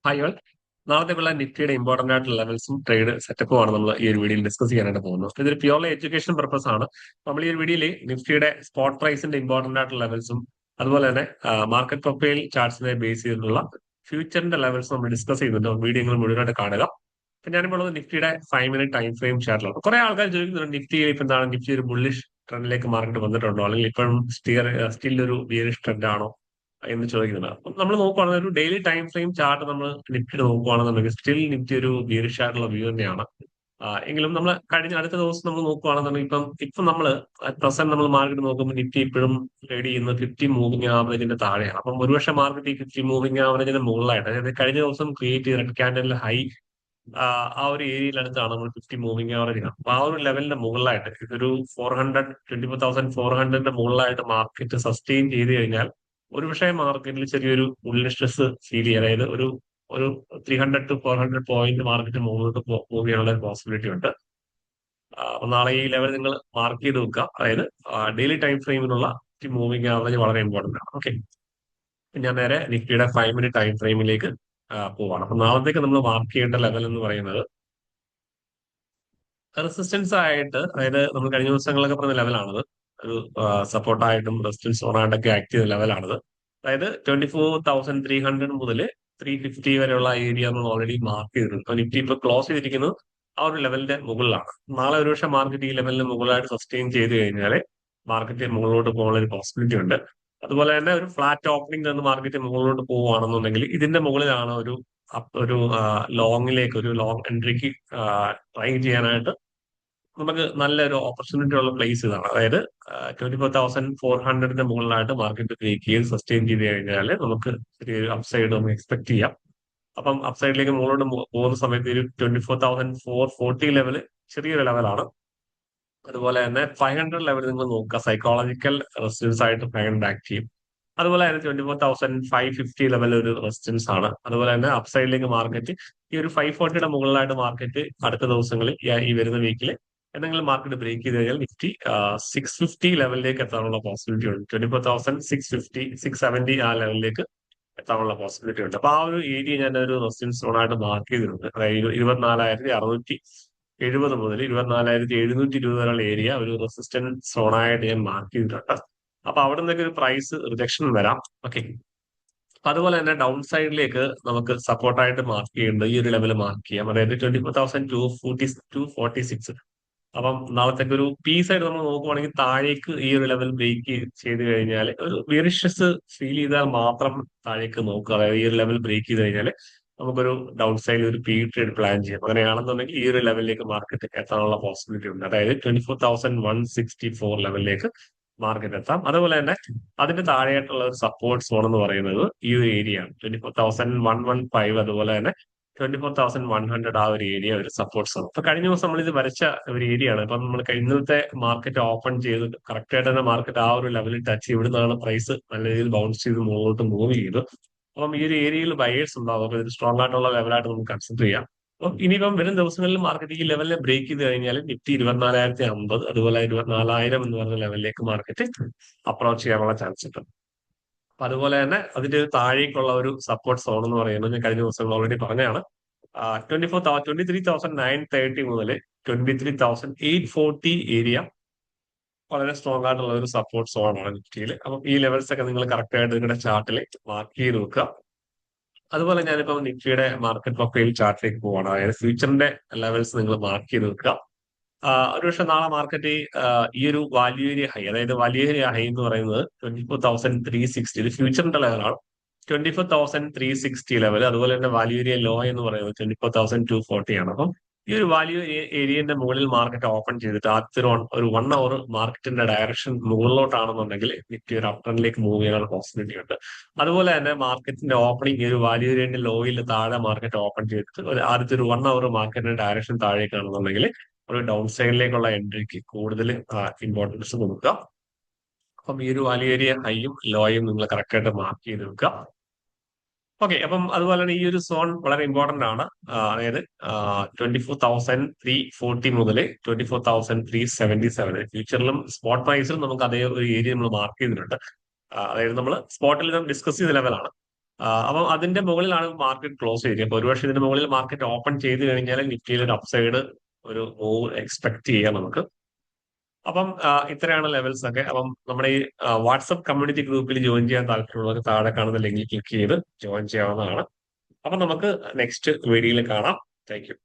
Hi all. നാളത്തേക്കുള്ള നിഫ്റ്റിയുടെ important ആയിട്ടുള്ള ലെവൽസും trade സെറ്റപ്പും ആണ് നമ്മൾ ഈ ഒരു വീഡിയോയിൽ ഡിസ്കസ് ചെയ്യാനായിട്ട് പോകുന്നത്. ഇതൊരു പ്യൂർലി എഡ്യൂക്കേഷൻ പർപ്പസ് ആണ്. നമ്മൾ ഈ ഒരു വീഡിയോയിൽ നിഫ്റ്റിയുടെ സ്പോട്ട് പ്രൈസിന്റെ ഇമ്പോർട്ടന്റ് ആയിട്ടുള്ള ലെവൽസും അതുപോലെ തന്നെ മാർക്കറ്റ് പ്രൊഫൈൽ ചാർട്സിനെ ബേസ് ചെയ്തിട്ടുള്ള ഫ്യൂച്ചറിന്റെ ലെവൽസ് നമ്മൾ ഡിസ്കസ് ചെയ്യുന്നുണ്ട്. വീഡിയോ നിങ്ങൾ മുഴുവനായിട്ട് കാണുക. അപ്പൊ ഞാനിപ്പോൾ ഉള്ളത് നിഫ്റ്റിയുടെ 5 മിനിറ്റ് ടൈം ഫ്രെയിം ചാർട്ടിലാണ്. കുറെ ആൾക്കാർ ചോദിക്കുന്നുണ്ട് നിഫ്റ്റി ഇപ്പൊ എന്താണ്, നിഫ്റ്റി ഒരു ബുള്ളിഷ് ട്രെൻഡിലേക്ക് മാർക്കറ്റ് വന്നിട്ടുണ്ടോ, അല്ലെങ്കിൽ ഇപ്പോഴും സ്റ്റിൽ ഒരു ബിയറിഷ് ട്രെൻഡ് ആണോ എന്ന് ചോദിക്കുന്നത്. അപ്പം നമ്മൾ നോക്കുവാണെങ്കിൽ ഒരു ഡെയിലി ടൈം ഫ്രെയിം ചാർട്ട് നമ്മൾ നിഫ്റ്റി നോക്കുകയാണെന്നുണ്ടെങ്കിൽ സ്റ്റിൽ നിഫ്റ്റി ഒരു ബിയറിഷ് ആയിട്ടുള്ള വ്യൂ തന്നെയാണ്. എങ്കിലും നമ്മൾ കഴിഞ്ഞ അടുത്ത ദിവസം നമ്മൾ നോക്കുകയാണെന്നുണ്ടെങ്കിൽ ഇപ്പം നമ്മൾ പ്രസന്റ് നമ്മൾ മാർക്കറ്റ് നോക്കുമ്പോൾ നിഫ്റ്റി ഇപ്പോഴും ട്രേഡ് ചെയ്യുന്നത് 50 മൂവിംഗ് ആവറേജിന്റെ താഴെയാണ്. അപ്പം ഒരുപക്ഷെ മാർക്കറ്റ് ഈ 50 മൂവിംഗ് ആവറേജിന്റെ മുകളിലായിട്ട്, അതായത് കഴിഞ്ഞ ദിവസം ക്രിയേറ്റ് ചെയ്ത റെഡ് ക്യാൻഡലിൽ ഹൈ ആ ഒരു ഏരിയയിലടുത്താണ് നമ്മൾ 50 മൂവിംഗ് ആവറേജ്. അപ്പൊ ആ ഒരു ലെവലിന്റെ മുകളിലായിട്ട് ഇതൊരു 24,400 മുകളിലായിട്ട് മാർക്കറ്റ് സസ്റ്റെയിൻ ചെയ്ത് കഴിഞ്ഞാൽ ഒരുപക്ഷെ മാർക്കറ്റിൽ ചെറിയൊരു ബുള്ളിഷ് സ്ട്രെസ് ഫീൽ ചെയ്യുക, അതായത് ഒരു ഒരു 300 to 400 പോയിന്റ് മാർക്കറ്റ് മുകളിലോട്ട് മൂവ് ചെയ്യാനുള്ള ഒരു പോസിബിലിറ്റി ഉണ്ട്. അപ്പൊ നാളെ ഈ ലെവൽ നിങ്ങൾ മാർക്ക് ചെയ്ത് വെക്കുക. അതായത് ഡെയിലി ടൈം ഫ്രെയിമിലുള്ള മൂവിംഗ് ആവറേജ് വളരെ ഇമ്പോർട്ടന്റ് ആണ്. ഓക്കെ, ഞാൻ നേരെ നിഫ്റ്റിയുടെ 5 മിനിറ്റ് ടൈം ഫ്രെയിമിലേക്ക് പോവാണ്. അപ്പൊ നാളത്തേക്ക് നമ്മൾ മാർക്ക് ചെയ്യേണ്ട ലെവൽ എന്ന് പറയുന്നത് റെസിസ്റ്റൻസ് ആയിട്ട്, അതായത് നമ്മൾ കഴിഞ്ഞ ദിവസങ്ങളൊക്കെ പറഞ്ഞ ലെവലാണത്. ഒരു സപ്പോർട്ടായിട്ടും റെസിസ്റ്റൻസ് സോണായിട്ടൊക്കെ ആക്ട് ചെയ്ത ലെവലാണത്. അതായത് 24,300 മുതൽ 350 വരെയുള്ള ഏരിയ നമ്മൾ ഓൾറെഡി മാർക്ക് ചെയ്തിട്ടുണ്ട്. അപ്പൊ നിഫ്റ്റി ഇപ്പൊ ക്ലോസ് ചെയ്തിരിക്കുന്നത് ആ ഒരു ലെവലിന്റെ മുകളിലാണ്. നാളെ ഒരുപക്ഷെ മാർക്കറ്റ് ഈ ലെവലിന് മുകളിലായിട്ട് സസ്റ്റെയിൻ ചെയ്ത് കഴിഞ്ഞാൽ മാർക്കറ്റ് മുകളിലോട്ട് പോകാനുള്ള ഒരു പോസിബിലിറ്റി ഉണ്ട്. അതുപോലെ തന്നെ ഒരു ഫ്ലാറ്റ് ഓപ്പണിംഗ് നിന്ന് മാർക്കറ്റ് മുകളിലോട്ട് പോവുകയാണെന്നുണ്ടെങ്കിൽ ഇതിന്റെ മുകളിലാണ് ഒരു ലോങ്ങിലേക്ക്, ഒരു ലോങ് എൻട്രിക്ക് ട്രൈ ചെയ്യാനായിട്ട് നമുക്ക് നല്ലൊരു ഓപ്പർച്യൂണിറ്റി ഉള്ള പ്ലേസ് ഇതാണ്. അതായത് 24,400 മുകളിലായിട്ട് മാർക്കറ്റ് ബ്രേക്ക് ചെയ്ത് സസ്റ്റെയിൻ ചെയ്ത് കഴിഞ്ഞാൽ നമുക്ക് ചെറിയൊരു അപ്സൈഡ് നമുക്ക് എക്സ്പെക്ട് ചെയ്യാം. അപ്പം അപ്സൈഡിലേക്ക് മുകളിലോട്ട് പോകുന്ന സമയത്ത് ഒരു 24,440 ലെവൽ ചെറിയൊരു ലെവലാണ്. അതുപോലെ തന്നെ 500 ലെവൽ നിങ്ങൾ നോക്കുക, സൈക്കോളജിക്കൽ റെസിസ്റ്റൻസ് ആയിട്ട് 500 ആക്ട് ചെയ്യും. അതുപോലെ തന്നെ 24,550 ലെവൽ ഒരു റെസിസ്റ്റൻസ് ആണ്. അതുപോലെ തന്നെ അപ്സൈഡിലേക്ക് മാർക്കറ്റ് ഈ ഒരു 540യുടെ മുകളിലായിട്ട് മാർക്കറ്റ് അടുത്ത ദിവസങ്ങളിൽ ഈ വരുന്ന വീക്കിൽ എന്തെങ്കിലും മാർക്കറ്റ് ബ്രേക്ക് ചെയ്ത് കഴിഞ്ഞാൽ നിഫ്റ്റി 650 ലെവലിലേക്ക് എത്താനുള്ള പോസിബിലിറ്റി ഉണ്ട്. 24,650 670 ആ ലെവലിലേക്ക് എത്താനുള്ള പോസിബിലിറ്റി ഉണ്ട്. അപ്പൊ ആ ഒരു ഏരിയ ഞാൻ ഒരു റെസിസ്റ്റൻസ് സോണായിട്ട് മാർക്ക് ചെയ്തിട്ടുണ്ട്. അതായത് 24,670 മുതൽ 24,720 വരെയുള്ള ഏരിയ ഒരു റെസിസ്റ്റൻസ് സോണായിട്ട് ഞാൻ മാർക്ക് ചെയ്തിട്ടുണ്ട്. അപ്പൊ അവിടെ നിന്നൊക്കെ ഒരു പ്രൈസ് റിജക്ഷൻ വരാം. ഓക്കെ, അപ്പൊ അതുപോലെ തന്നെ ഡൗൺ സൈഡിലേക്ക് നമുക്ക് സപ്പോർട്ടായിട്ട് മാർക്ക് ചെയ്യേണ്ടത് ഈ ഒരു ലെവൽ മാർക്ക് ചെയ്യാം. അതായത് 24,246. അപ്പം നാളത്തേക്ക് ഒരു പി സൈഡ് നമ്മൾ നോക്കുവാണെങ്കിൽ താഴേക്ക് ഈ ഒരു ലെവൽ ബ്രേക്ക് ചെയ്ത് കഴിഞ്ഞാൽ ഒരു ബിയറിഷസ് ഫീൽ ചെയ്താൽ മാത്രം താഴേക്ക് നോക്കുക. അതായത് ഈ ഒരു ലെവൽ ബ്രേക്ക് ചെയ്ത് കഴിഞ്ഞാൽ നമുക്കൊരു ഡൗൺ സൈഡിൽ ഒരു പി ട്രേഡ് പ്ലാൻ ചെയ്യാം. അങ്ങനെയാണെന്നുണ്ടെങ്കിൽ ഈ ഒരു ലെവലിലേക്ക് മാർക്കറ്റ് എത്താനുള്ള പോസിബിലിറ്റി ഉണ്ട്. അതായത് 24,164 ലെവലിലേക്ക് മാർക്കറ്റ് എത്താം. അതുപോലെ തന്നെ അതിന്റെ താഴെയായിട്ടുള്ള ഒരു സപ്പോർട്ട് സോൺ എന്ന് പറയുന്നത് ഈ ഒരു ഏരിയ ആണ്, 24,115. അതുപോലെ തന്നെ 24,100 ആ ഒരു ഏരിയ ഒരു സപ്പോർട്ട് സോൺ. അപ്പൊ കഴിഞ്ഞ ദിവസം നമ്മൾ ഇത് വരച്ച ഒരു ഏരിയ ആണ്. അപ്പൊ നമ്മൾ ഇന്നത്തെ മാർക്കറ്റ് ഓപ്പൺ ചെയ്ത് കറക്റ്റ് ആയിട്ട് തന്നെ മാർക്കറ്റ് ആ ഒരു ലെവലിൽ ടച്ച് ചെയ്ത് ഇവിടുന്നാണ് പ്രൈസ് നല്ല രീതിയിൽ ബൗൺസ് ചെയ്ത് മുകളിലോട്ട് മൂവ് ചെയ്തു. അപ്പം ഈ ഒരു ഏരിയയിൽ ബയേഴ്സ് ഉണ്ടാവും. അപ്പൊ ഇത് സ്ട്രോങ് ആയിട്ടുള്ള ലെവലായിട്ട് നമുക്ക് കൺസിഡർ ചെയ്യാം. അപ്പം ഇനിയിപ്പം വരും ദിവസങ്ങളിൽ മാർക്കറ്റ് ഈ ലെവലിനെ ബ്രേക്ക് ചെയ്ത് കഴിഞ്ഞാൽ നിഫ്റ്റി 24,050 അതുപോലെ 24,000 എന്ന് പറഞ്ഞ ലെവലിലേക്ക് മാർക്കറ്റ് അപ്രോച്ച് ചെയ്യാനുള്ള ചാൻസ് ഉണ്ട്. അപ്പൊ അതുപോലെ തന്നെ അതിന്റെ താഴേക്കുള്ള ഒരു സപ്പോർട്ട് സോൺ എന്ന് പറയുന്നത് ഞാൻ കഴിഞ്ഞ ദിവസങ്ങൾ ഓൾറെഡി പറഞ്ഞാണ്. 23,930 മുതൽ 23,840 ഏരിയ വളരെ സ്ട്രോങ് ആയിട്ടുള്ള ഒരു സപ്പോർട്ട് സോൺ ആണ് നിഫ്റ്റിയിൽ. അപ്പം ഈ ലെവൽസ് ഒക്കെ നിങ്ങൾ കറക്റ്റ് ആയിട്ട് നിങ്ങളുടെ ചാർട്ടിൽ മാർക്ക് ചെയ്ത് വെക്കുക. അതുപോലെ ഞാനിപ്പോ നിഫ്റ്റിയുടെ മാർക്കറ്റ് പ്രൊഫൈൽ ചാർട്ടിലേക്ക് പോവാണ്. അതായത് ഫ്യൂച്ചറിന്റെ ലെവൽസ് നിങ്ങൾ മാർക്ക് ചെയ്ത് വെക്കുക. ഒരുപക്ഷെ നാളെ മാർക്കറ്റ് ഈ ഒരു വാല്യൂ ഏരിയ ഹൈ, അതായത് വാല്യൂ ഏരിയ ഹൈ എന്ന് പറയുന്നത് 24,360 ഇത് ഫ്യൂച്ചറിന്റെ ലെവലാണ്. 24,360 ലെവൽ. അതുപോലെ തന്നെ വാല്യൂ ഏരിയ ലോ എന്ന് പറയുന്നത് 24,240 ആണ്. അപ്പം ഈ ഒരു വാല്യൂ ഏരിയന്റെ മുകളിൽ മാർക്കറ്റ് ഓപ്പൺ ചെയ്തിട്ട് ആദ്യത്തെ ഒരു 1 അവർ മാർക്കറ്റിന്റെ ഡയറക്ഷൻ മുകളിലോട്ടാണെന്നുണ്ടെങ്കിൽ നിഫ്റ്റി ഒരു അപ് ട്രെൻഡിലേക്ക് മൂവ് ചെയ്യാനുള്ള പോസിബിലിറ്റി ഉണ്ട്. അതുപോലെ തന്നെ മാർക്കറ്റിന്റെ ഓപ്പണിംഗ് ഈ ഒരു വാല്യൂ ഏരിയന്റെ ലോയിൽ താഴെ മാർക്കറ്റ് ഓപ്പൺ ചെയ്തിട്ട് ആദ്യത്തെ ഒരു 1 അവർ മാർക്കറ്റിന്റെ ഡയറക്ഷൻ താഴേക്കാണെന്നുണ്ടെങ്കിൽ ഒരു ഡൗൺ സൈഡിലേക്കുള്ള എൻട്രിക്ക് കൂടുതൽ ഇമ്പോർട്ടൻസ് കൊടുക്കുക. അപ്പം ഈ ഒരു വാല്യൂ ഏരിയ ഹൈയും ലോയും നിങ്ങൾ കറക്റ്റ് ആയിട്ട് മാർക്ക് ചെയ്ത് വെക്കുക. ഓക്കെ, അപ്പം അതുപോലെ തന്നെ ഈ ഒരു സോൺ വളരെ ഇമ്പോർട്ടന്റ് ആണ്. അതായത് 24,340 മുതൽ 24,377 ഫ്യൂച്ചറിലും സ്പോട്ട് പ്രൈസിലും നമുക്ക് അതേ ഒരു ഏരിയ നമ്മൾ മാർക്ക് ചെയ്തിട്ടുണ്ട്. അതായത് നമ്മൾ സ്പോട്ടിൽ ഡിസ്കസ് ചെയ്ത ലെവലാണ്. അപ്പം അതിന്റെ മുകളിലാണ് മാർക്കറ്റ് ക്ലോസ് ചെയ്തത്. അപ്പൊ ഒരുപക്ഷെ ഇതിന്റെ മുകളിൽ മാർക്കറ്റ് ഓപ്പൺ ചെയ്ത് കഴിഞ്ഞാൽ നിഫ്റ്റിയിൽ ഒരു അപ്സൈഡ് ഒരു മൂവ് എക്സ്പെക്ട് ചെയ്യാം നമുക്ക്. അപ്പം ഇത്രയാണ് ലെവൽസ് ഒക്കെ. അപ്പം നമ്മുടെ ഈ വാട്സപ്പ് കമ്മ്യൂണിറ്റി ഗ്രൂപ്പിൽ ജോയിൻ ചെയ്യാൻ താല്പര്യമുള്ളവർക്ക് താഴെ കാണുന്ന ലിങ്കിൽ ക്ലിക്ക് ചെയ്ത് ജോയിൻ ചെയ്യാവുന്നതാണ്. അപ്പം നമുക്ക് നെക്സ്റ്റ് വീഡിയോയിൽ കാണാം. Thank you.